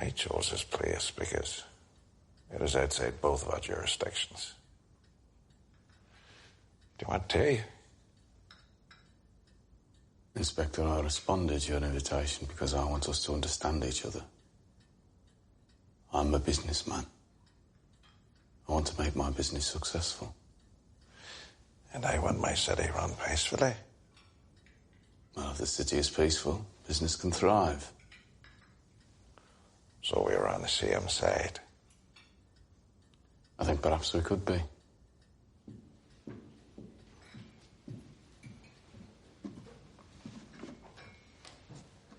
He chose his place because it is outside both of our jurisdictions. Do you want tea? Inspector, I responded to your invitation because I want us to understand each other. I'm a businessman. I want to make my business successful. And I want my city run peacefully. Well, if the city is peaceful, business can thrive. So we are on the same side. I think perhaps we could be.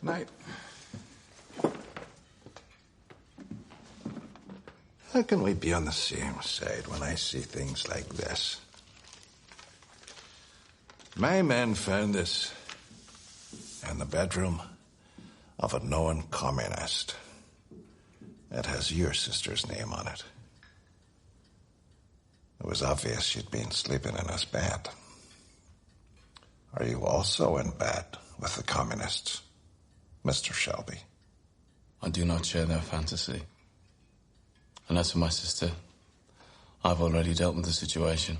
Night. How can we be on the same side when I see things like this? My men found this in the bedroom of a known communist. It has your sister's name on it. It was obvious she'd been sleeping in his bed. Are you also in bed with the communists, Mr. Shelby? I do not share their fantasy. And as for my sister, I've already dealt with the situation.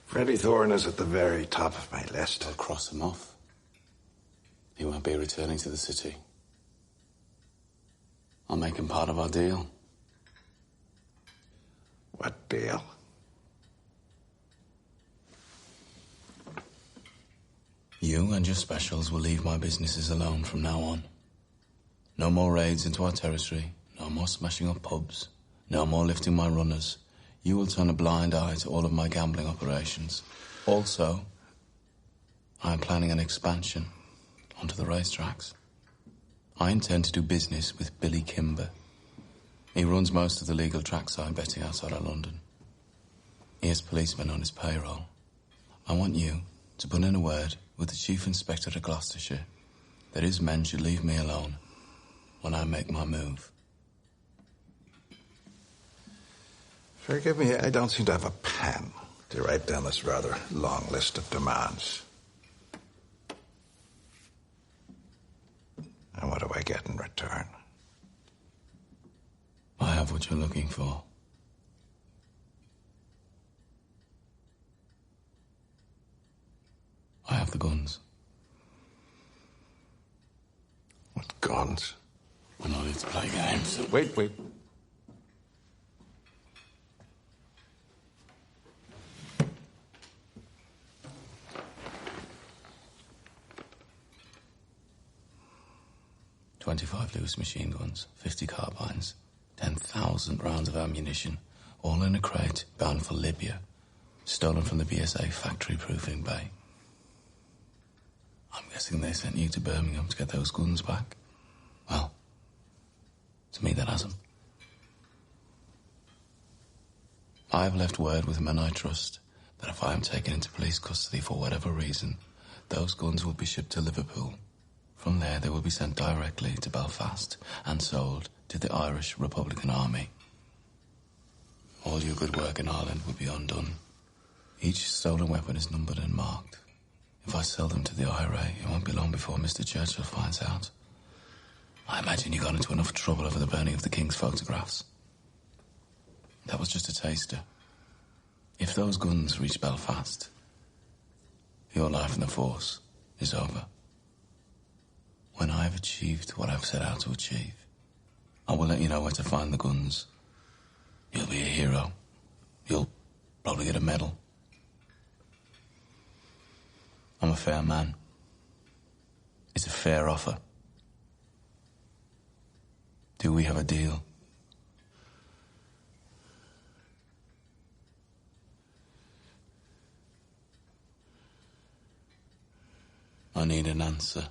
Freddie Thorne is at the very top of my list. I'll cross him off. He won't be returning to the city. I'll make him part of our deal. What deal? You and your specials will leave my businesses alone from now on. No more raids into our territory. No more smashing up pubs. No more lifting my runners. You will turn a blind eye to all of my gambling operations. Also, I am planning an expansion onto the racetracks. I intend to do business with Billy Kimber. He runs most of the legal trackside betting outside of London. He has policemen on his payroll. I want you to put in a word with the Chief Inspector of Gloucestershire that his men should leave me alone when I make my move. Forgive me, I don't seem to have a pen to write down this rather long list of demands. And what do I get in return? I have what you're looking for. I have the guns. What guns? We're not here to play games. Wait. $25 Lewis machine guns, 50 carbines, 10,000 rounds of ammunition, all in a crate bound for Libya, stolen from the BSA factory proofing bay. I'm guessing they sent you to Birmingham to get those guns back? Well, to me that hasn't. I have left word with men I trust that if I am taken into police custody for whatever reason, those guns will be shipped to Liverpool. From there, they will be sent directly to Belfast and sold to the Irish Republican Army. All your good work in Ireland will be undone. Each stolen weapon is numbered and marked. If I sell them to the IRA, it won't be long before Mr. Churchill finds out. I imagine you got into enough trouble over the burning of the King's photographs. That was just a taster. If those guns reach Belfast, your life in the force is over. When I have achieved what I've set out to achieve, I will let you know where to find the guns. You'll be a hero. You'll probably get a medal. I'm a fair man. It's a fair offer. Do we have a deal? I need an answer.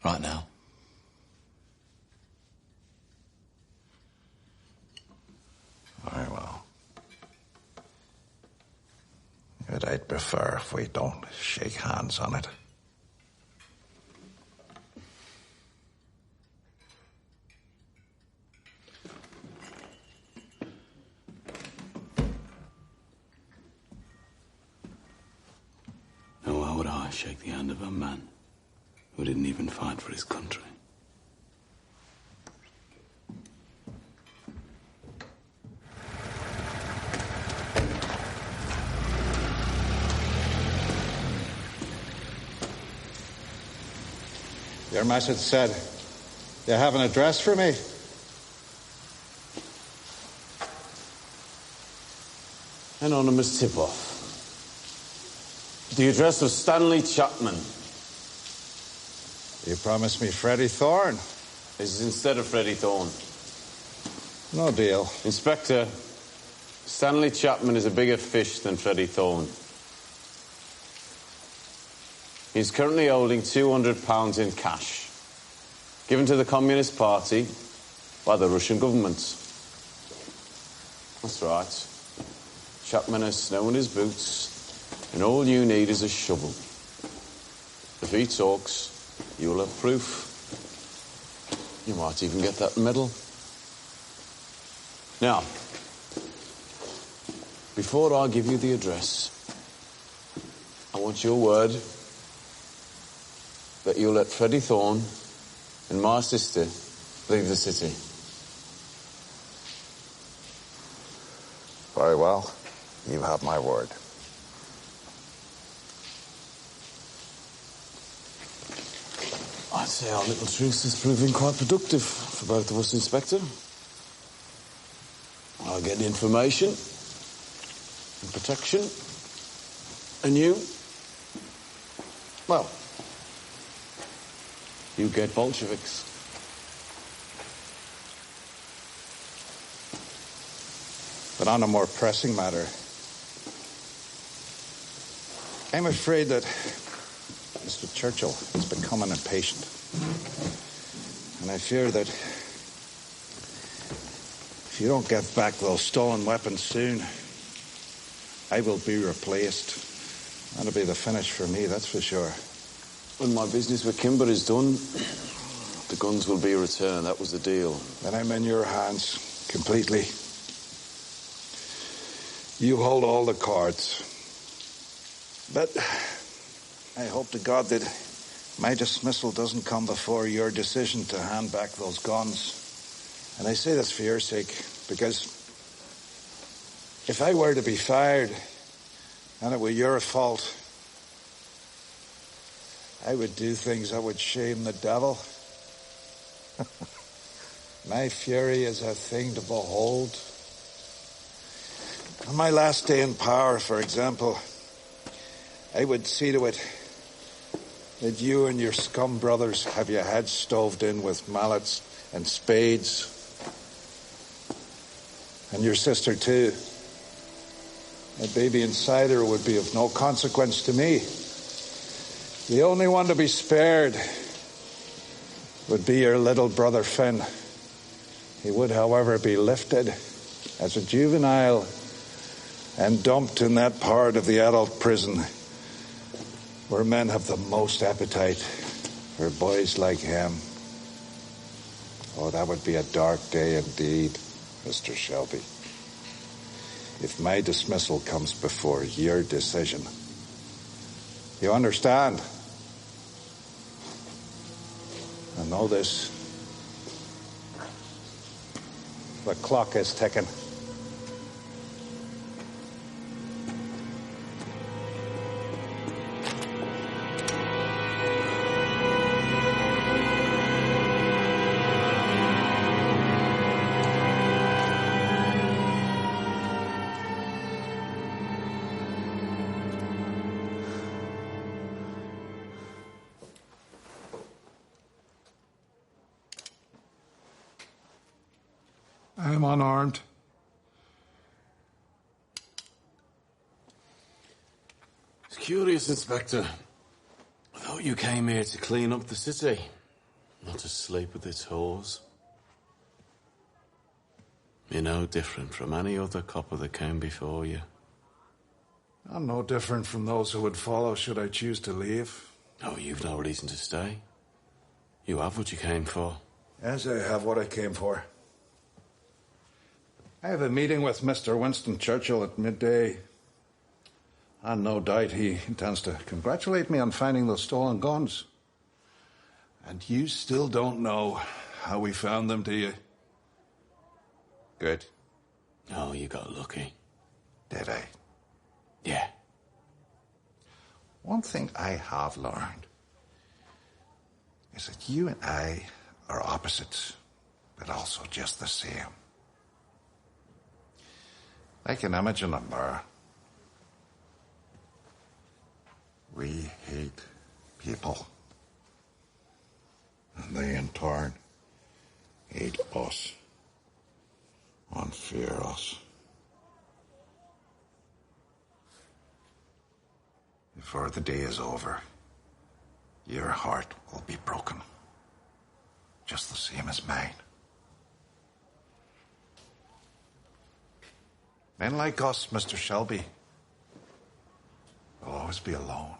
Right now. Very well. But I'd prefer if we don't shake hands on it. And why would I shake the hand of a man who didn't even fight for his country? Your message said you have an address for me. Anonymous tip-off. The address of Stanley Chapman. You promised me Freddie Thorne. This is instead of Freddie Thorne. No deal. Inspector, Stanley Chapman is a bigger fish than Freddie Thorne. He's currently holding £200 in cash, given to the Communist Party by the Russian government. That's right. Chapman has snow in his boots, and all you need is a shovel. If he talks, you'll have proof. You might even get that medal. Now, before I give you the address, I want your word that you'll let Freddie Thorne and my sister leave the city. Very well. You have my word. I'd say our little truce is proving quite productive for both of us, Inspector. I'll get information and protection. And you? Well, you get Bolsheviks. But on a more pressing matter, I'm afraid that Mr. Churchill is becoming impatient. And I fear that if you don't get back those stolen weapons soon, I will be replaced. That'll be the finish for me, that's for sure. When my business with Kimber is done, the guns will be returned. That was the deal. Then I'm in your hands completely. You hold all the cards. But I hope to God that my dismissal doesn't come before your decision to hand back those guns. And I say this for your sake, because if I were to be fired and it were your fault, I would do things that would shame the devil. My fury is a thing to behold. On my last day in power, for example, I would see to it that you and your scum brothers have your heads stoved in with mallets and spades. And your sister, too. A baby inside her would be of no consequence to me. The only one to be spared would be your little brother Finn. He would, however, be lifted as a juvenile and dumped in that part of the adult prison where men have the most appetite for boys like him. Oh, that would be a dark day indeed, Mr. Shelby. If my dismissal comes before your decision. You understand? I know this. The clock is ticking. I am unarmed. It's curious, Inspector. I thought you came here to clean up the city, not to sleep with its whores. You're no different from any other copper that came before you. I'm no different from those who would follow should I choose to leave. Oh, you've no reason to stay. You have what you came for. Yes, I have what I came for. I have a meeting with Mr. Winston Churchill at midday. And no doubt he intends to congratulate me on finding those stolen guns. And you still don't know how we found them, do you? Good. Oh, you got lucky. Did I? Yeah. One thing I have learned. is that you and I are opposites, but also just the same. Like an image in a mirror. We hate people. And they in turn hate us and fear us. Before the day is over, your heart will be broken. Just the same as mine. Men like us, Mr. Shelby, will always be alone.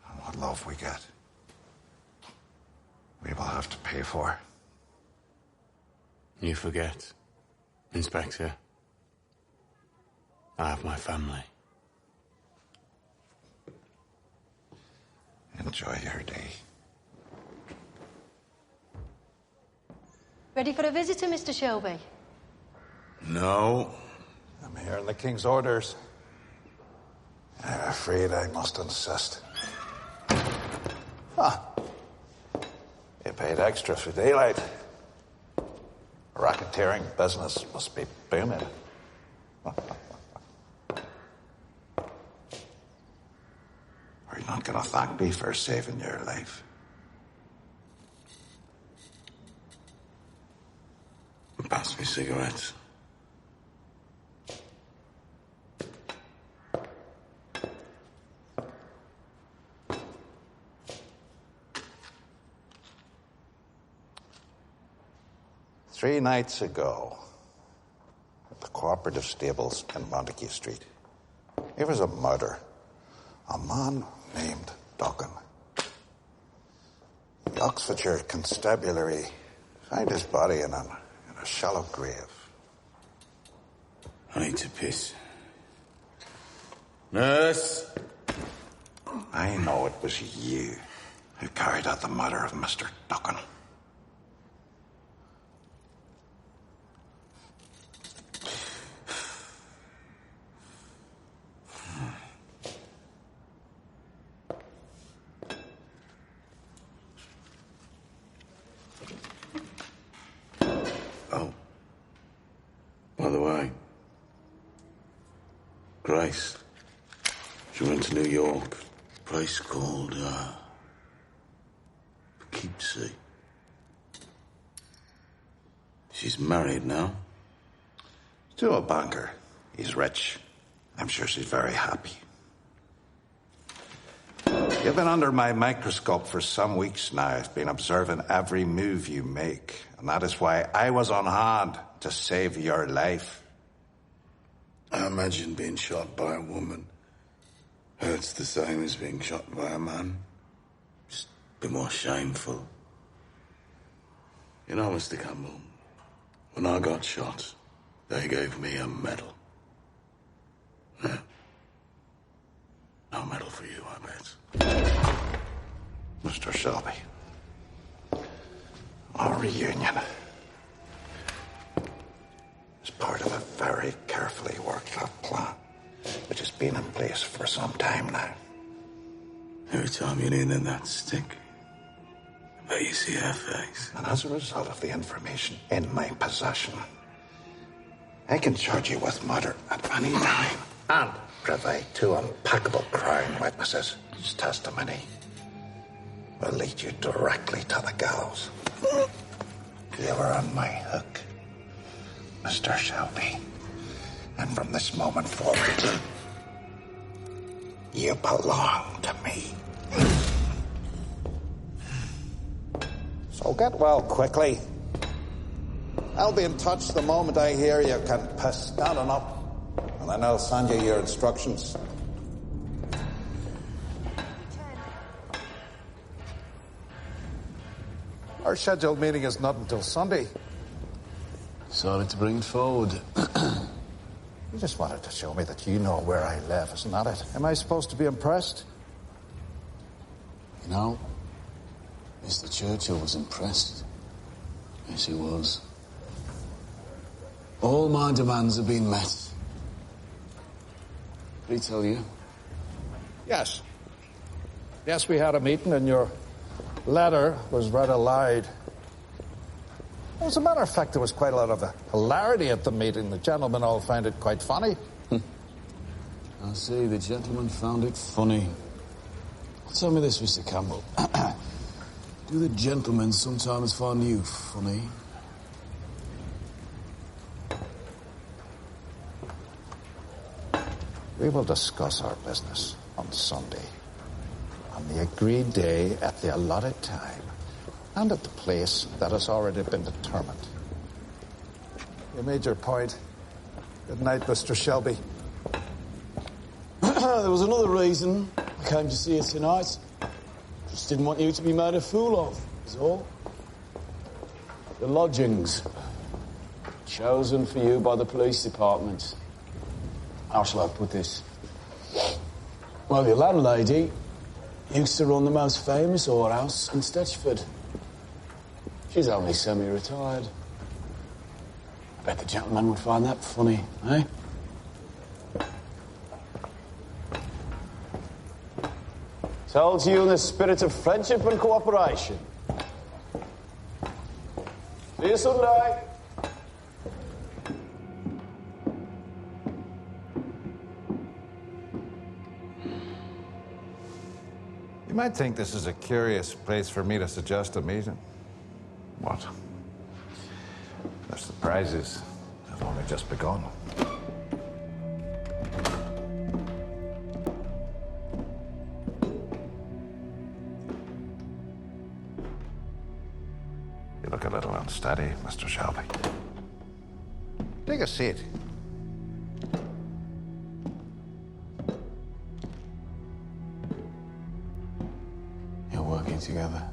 And what love we get, we will have to pay for. You forget, Inspector. I have my family. Enjoy your day. Ready for a visitor, Mr. Shelby? No. I'm hearing the King's orders. I'm afraid I must insist. You paid extra for daylight. Racketeering business must be booming. Are you not going to thank me for saving your life? Pass me cigarettes. Three nights ago, at the cooperative stables in Montague Street, there was a murder. A man named Dugan. The Oxfordshire Constabulary found his body in a shallow grave. I need to piss. Nurse! I know it was you who carried out the murder of Mr. Dugan. Oh. By the way, Grace. She went to New York. A place called, Poughkeepsie. She's married now. To a banker. He's rich. I'm sure she's very happy. You've been under my microscope for some weeks now. I've been observing every move you make. And that is why I was on hand to save your life. I imagine being shot by a woman hurts the same as being shot by a man. Just a bit more shameful. You know, Mr. Campbell, when I got shot, they gave me a medal. Yeah. No medal for you, I bet. Mr. Shelby, our reunion is part of a very carefully worked out plan, which has been in place for some time now. Every time you lean in that stick, I bet you see her face. And as a result of the information in my possession, I can charge you with murder at any time and provide two unpackable crown witnesses whose testimony will lead you directly to the gallows. You are on my hook, Mr. Shelby. And from this moment forward, you belong to me. So get well quickly. I'll be in touch the moment I hear you can piss standing up. And then I'll send you your instructions. Our scheduled meeting is not until Sunday. Sorry to bring it forward. You just wanted to show me that you know where I live, isn't that it? Am I supposed to be impressed? You know, Mr. Churchill was impressed. Yes, he was. All my demands have been met. Did he tell you? Yes. Yes, we had a meeting and your letter was read aloud. As a matter of fact, there was quite a lot of hilarity at the meeting. The gentlemen all found it quite funny. I see, the gentleman found it funny. Tell me this, Mr. Campbell. Do the gentlemen sometimes find you funny? We will discuss our business on Sunday, on the agreed day, at the allotted time, and at the place that has already been determined. You made your point. Good night, Mr. Shelby. There was another reason I came to see you tonight. Just didn't want you to be made a fool of, is all. The lodgings. Chosen for you by the police department. How shall I put this? Well, your landlady used to run the most famous whorehouse in Stetchford. She's only semi-retired. I bet the gentleman would find that funny, eh? Told you in the spirit of friendship and cooperation. See you Sunday. You might think this is a curious place for me to suggest a meeting. What? The surprises have only just begun. You look a little unsteady, Mr. Shelby. Take a seat. You're working together.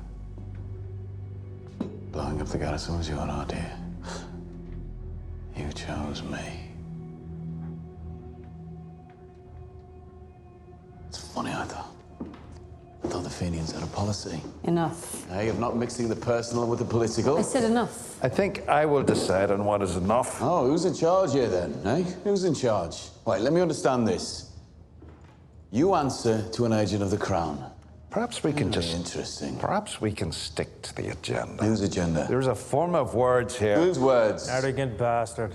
Blowing up the garrison was your idea. You chose me. It's funny, I thought. I thought the Fenians had a policy. Enough. Hey, of not mixing the personal with the political. I said enough. I think I will decide on what is enough. Oh, who's in charge here then, eh? Who's in charge? Wait, let me understand this. You answer to an agent of the Crown. Perhaps we can Very interesting. Perhaps we can stick to the agenda. Whose agenda? There's a form of words here. Whose words? Arrogant bastard.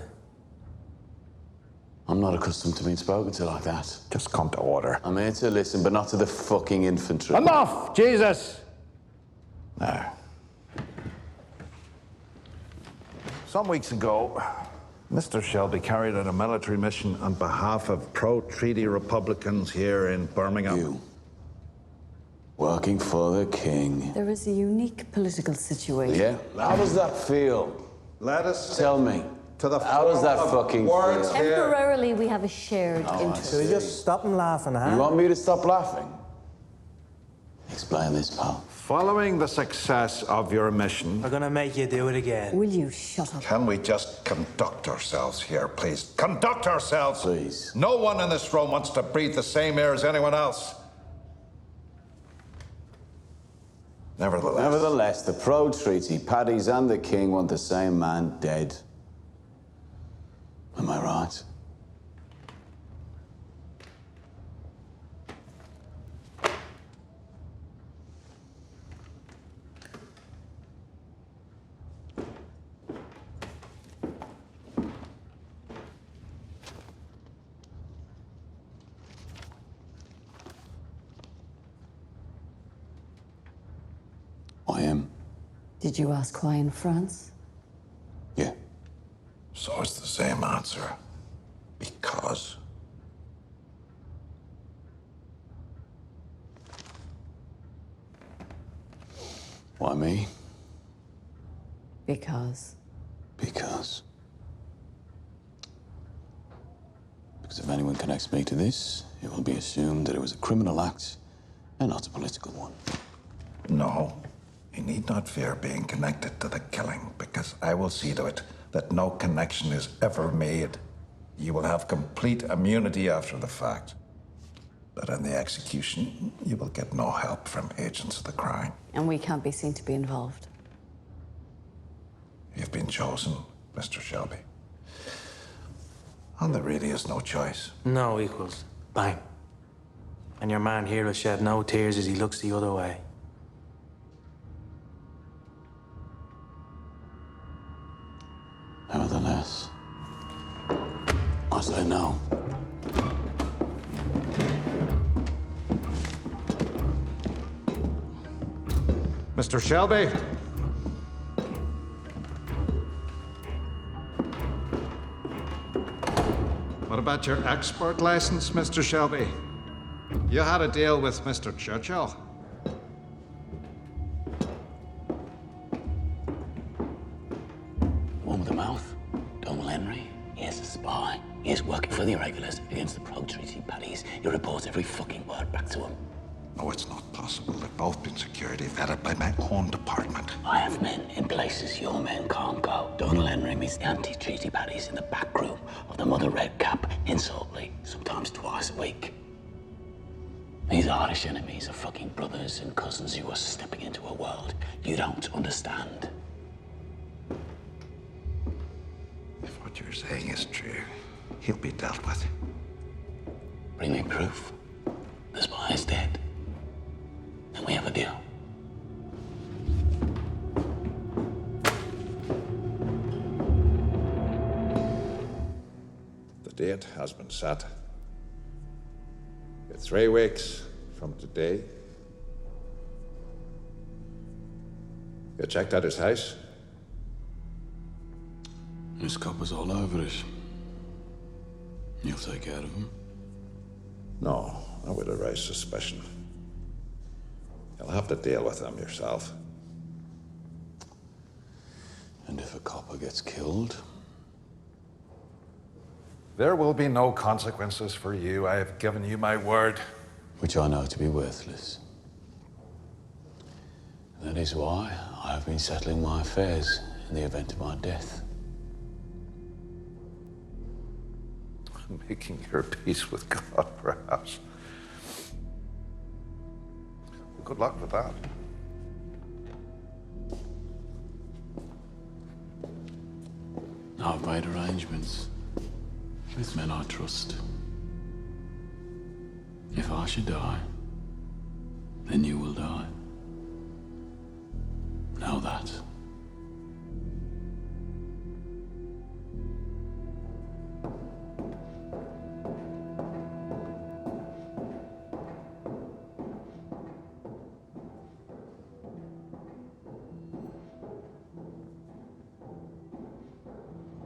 I'm not accustomed to being spoken to like that. Just come to order. I'm here to listen, but not to the fucking infantry. Enough! Jesus! Now. Some weeks ago, Mr. Shelby carried out a military mission on behalf of pro-treaty Republicans here in Birmingham. You. Working for the king. There is a unique political situation. Yeah? How does that feel? Let us Tell me. to the How does that fucking words feel? here. Temporarily, we have a shared I interest. So you just stop and laughing, huh? You want me to stop laughing? Explain this, pal. Following the success of your mission, We're gonna make you do it again. Will you shut up? can we just conduct ourselves here, please? Conduct ourselves! Please. No one in this room wants to breathe the same air as anyone else. Nevertheless, the pro-treaty Paddies and the king want the same man dead. Am I right? I am. Did you ask why in France? Yeah. So it's the same answer. Because. Why me? Because. Because if anyone connects me to this, it will be assumed that it was a criminal act and not a political one. No. You need not fear being connected to the killing, because I will see to it that no connection is ever made. You will have complete immunity after the fact. But in the execution, you will get no help from agents of the crown. And we can't be seen to be involved. You've been chosen, Mr. Shelby. And there really is no choice. No equals. Bang. And your man here will shed no tears as he looks the other way. Nevertheless, I say no. Mr. Shelby. What about your export license, Mr. Shelby? You had a deal with Mr. Churchill. One with the mouth, Donald Henry. He is a spy. He is working for the irregulars against the pro-treaty paddies. He reports every fucking word back to him. No, it's not possible. They've both been security vetted by my own department. I have men in places your men can't go. Donald Henry meets the anti-treaty paddies in the back room of the Mother Red Cap in Salt Lake, sometimes twice a week. These Irish enemies are fucking brothers and cousins who are stepping into a world you don't understand. If what you're saying is true, he'll be dealt with. Bring me proof. The spy is dead. And we have a deal. The date has been set. In 3 weeks from today. You checked out his house? His copper's all over it. You'll take care of him? No, that would arouse suspicion. You'll have to deal with them yourself. And if a copper gets killed? There will be no consequences for you. I have given you my word. Which I know to be worthless. That is why I have been settling my affairs in the event of my death. Making your peace with God, perhaps. Good luck with that. I've made arrangements with men I trust. If I should die, then you will die. Know that.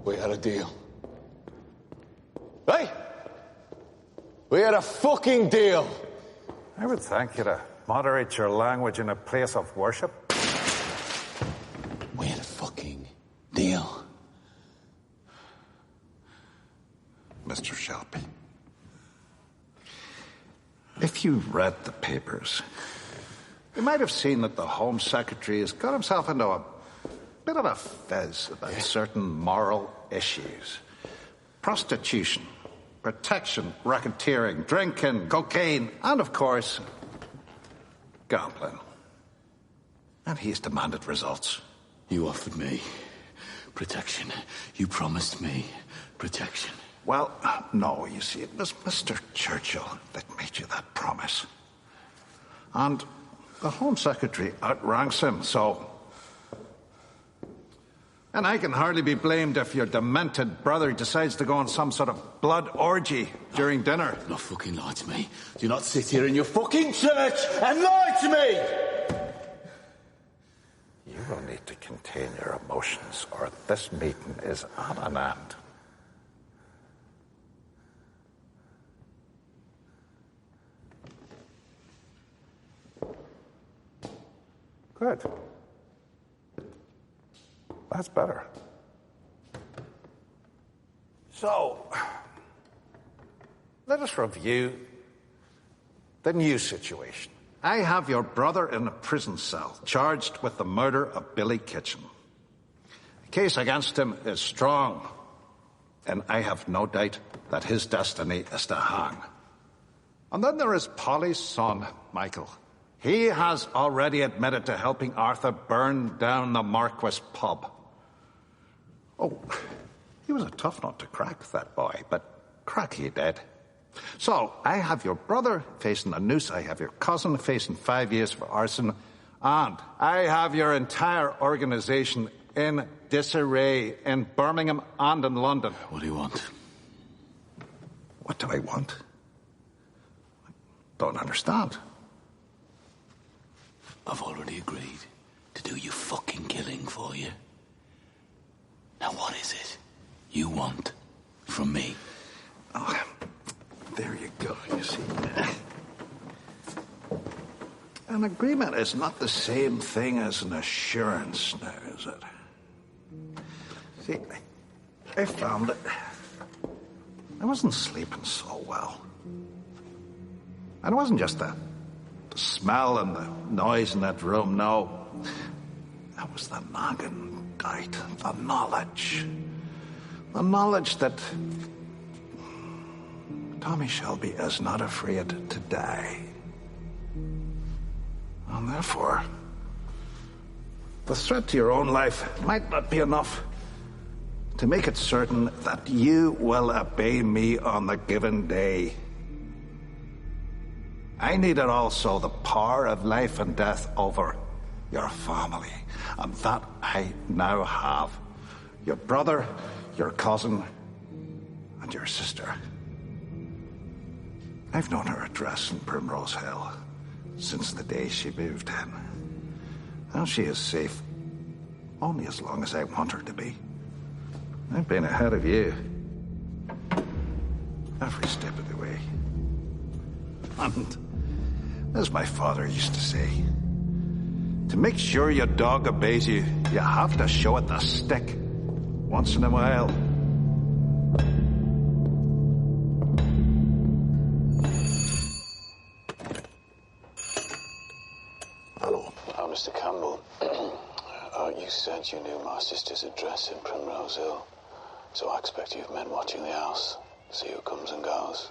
We had a deal. Hey! We had a fucking deal! I would thank you to moderate your language in a place of worship. We had a fucking deal. Mr. Shelby, if you read the papers, you might have seen that the Home Secretary has got himself into a bit of a fez about certain moral issues. Prostitution, protection, racketeering, drinking, cocaine, and of course, gambling. And he's demanded results. You offered me protection. You promised me protection. Well, no, you see, it was Mr. Churchill that made you that promise. And the Home Secretary outranks him, so... And I can hardly be blamed if your demented brother decides to go on some sort of blood orgy during dinner. Do not fucking lie to me. Do not sit here in your fucking church and lie to me! You will need to contain your emotions, or this meeting is at an end. Good. That's better. So, let us review the new situation. I have your brother in a prison cell, charged with the murder of Billy Kitchen. The case against him is strong, and I have no doubt that his destiny is to hang. And then there is Polly's son, Michael. He has already admitted to helping Arthur burn down the Marquis pub. Oh, he was a tough nut to crack, that boy, but crack he did. So, I have your brother facing a noose, I have your cousin facing 5 years for arson, and I have your entire organisation in disarray in Birmingham and in London. What do you want? What do I want? Don't understand. I've already agreed to do your fucking killing for you. Now what is it you want from me? Oh, there you go, you see. An agreement is not the same thing as an assurance now, is it? See, I found it. I wasn't sleeping so well. And it wasn't just the smell and the noise in that room, no. That was the nagging doubt, the knowledge. The knowledge that Tommy Shelby is not afraid to die. And therefore, the threat to your own life might not be enough to make it certain that you will obey me on the given day. I needed also the power of life and death over your family, and that I now have. Your brother, your cousin, and your sister. I've known her address in Primrose Hill since the day she moved in. And she is safe only as long as I want her to be. I've been ahead of you every step of the way. And as my father used to say, to make sure your dog obeys you, you have to show it the stick once in a while. Hello. Mr. Campbell, you said you knew my sister's address in Primrose Hill, so I expect you've men watching the house, see who comes and goes.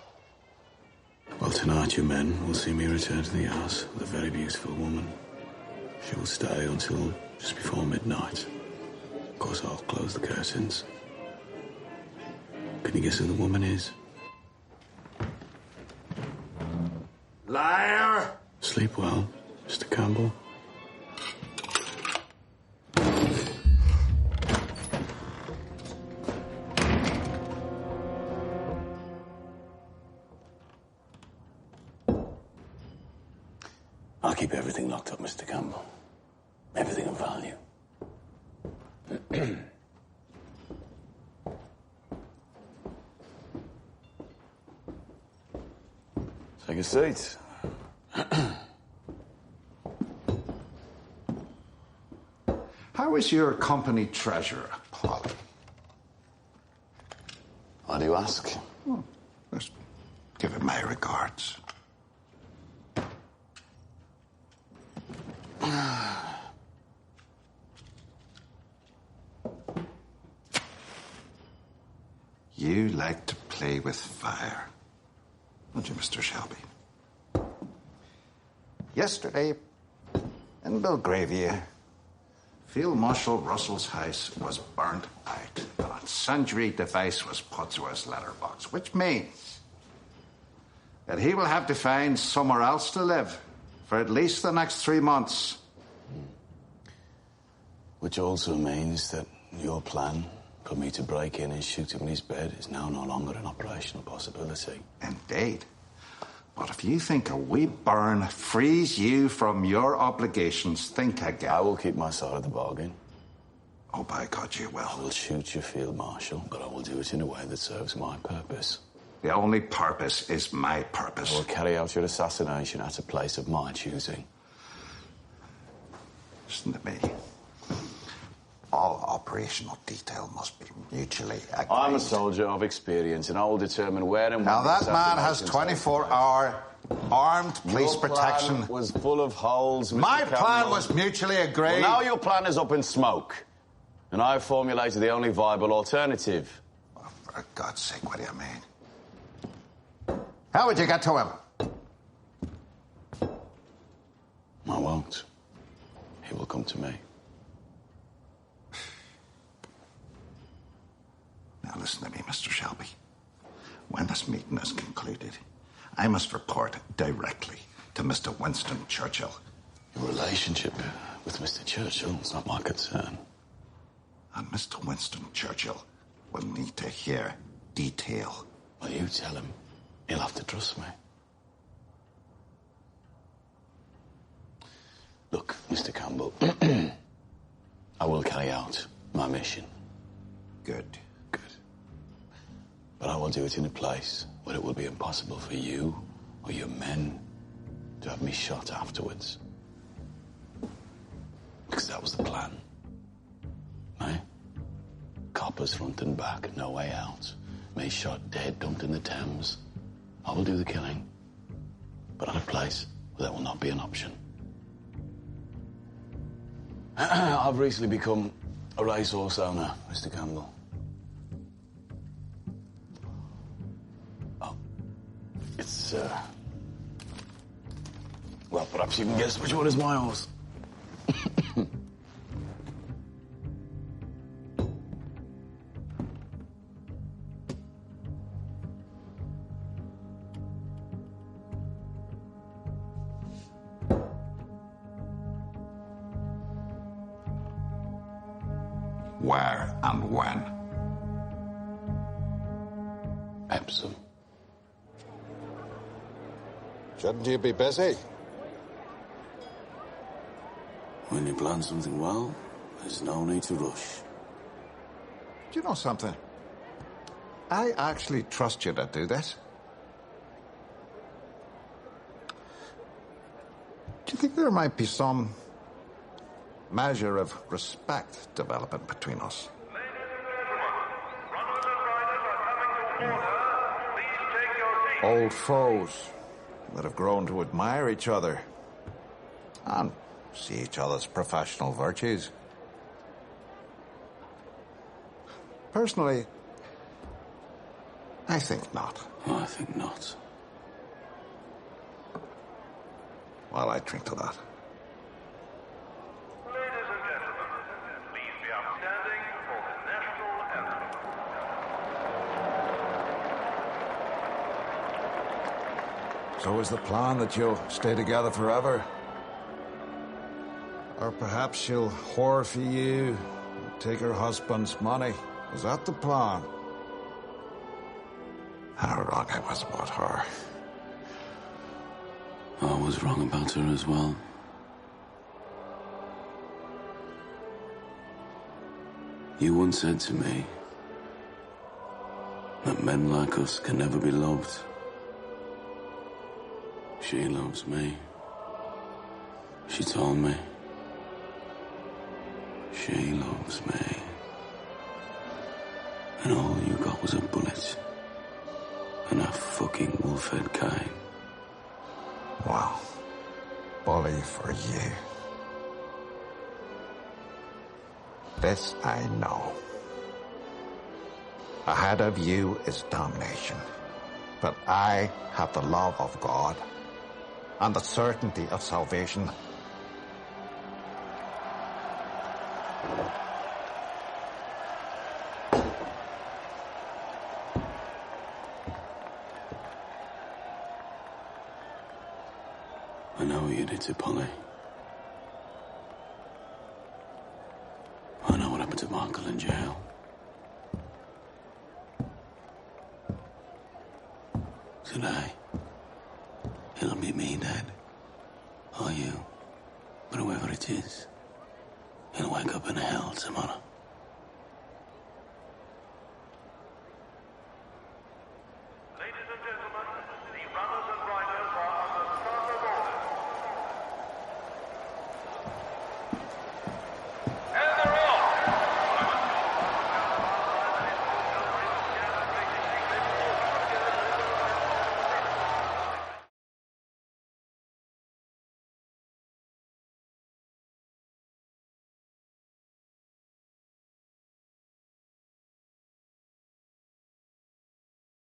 Well, tonight your men will see me return to the house with a very beautiful woman. She will stay until just before midnight. Of course, I'll close the curtains. Can you guess who the woman is? Liar! Sleep well, Mr. Campbell. I'll keep everything locked up, Mr. Campbell. Everything of value. Take a seat. How is your company treasurer, Paul? Why do you ask? Well, just give him my regards. You like to play with fire, don't you, Mr. Shelby? Yesterday, in Belgravia, Field Marshal Russell's house was burnt out and a incendiary device was put through his letterbox, which means that he will have to find somewhere else to live for at least the next 3 months. Which also means that your plan for me to break in and shoot him in his bed is now no longer an operational possibility. Indeed. But if you think a wee burn frees you from your obligations, think again. I will keep my side of the bargain. Oh, by God, you I will. will shoot your field marshal, but I will do it in a way that serves my purpose. The only purpose is my purpose. I will carry out your assassination at a place of my choosing. Listen to me. All operational detail must be mutually agreed. I'm a soldier of experience, and I will determine where and when. Now, that man has assassinations 24-hour armed police Your protection. plan was full of holes, Mr. My Campbell. plan was mutually agreed. Well, now your plan is up in smoke, and I've formulated the only viable alternative. Oh, for God's sake, what do you mean? How would you get to him? I won't. He will come to me. Now, listen to me, Mr. Shelby. When this meeting is concluded, I must report directly to Mr. Winston Churchill. Your relationship with Mr. Churchill is not my concern. And Mr. Winston Churchill will need to hear detail. Well, you tell him. He'll have to trust me. Look, Mr. Campbell, I will carry out my mission. Good. Good. But I will do it in a place where it will be impossible for you or your men to have me shot afterwards. Because that was the plan. Eh? Coppers front and back, no way out. Me shot dead, dumped in the Thames. I will do the killing. But at a place where that will not be an option. I've recently become a racehorse owner, Mr. Campbell. Oh. It's, well, perhaps you can guess which one is my horse. Where and when? Epsom. Shouldn't you be busy? When you plan something well, there's no need to rush. Do you know something? I actually trust you to do this. Do you think there might be some measure of respect developing between us? Old foes that have grown to admire each other and see each other's professional virtues. Personally, I think not. I think not. Well, I drink to that. Ladies and gentlemen, please be upstanding for the national anthem. So is the plan that you'll stay together forever? Or perhaps she'll whore for you and take her husband's money? Is that the plan? How wrong I was about her. I was wrong about her as well. You once said to me that men like us can never be loved. She loves me. She told me. She loves me. And all you got was a bullet and a fucking wolf-head cane. Wow. Bully for you. This I know. Ahead of you is damnation. But I have the love of God and the certainty of salvation. I know what you did to Polly. I know what happened to Michael in jail. Today, it'll be me dead. Or you. But whoever it is, he'll wake up in hell tomorrow.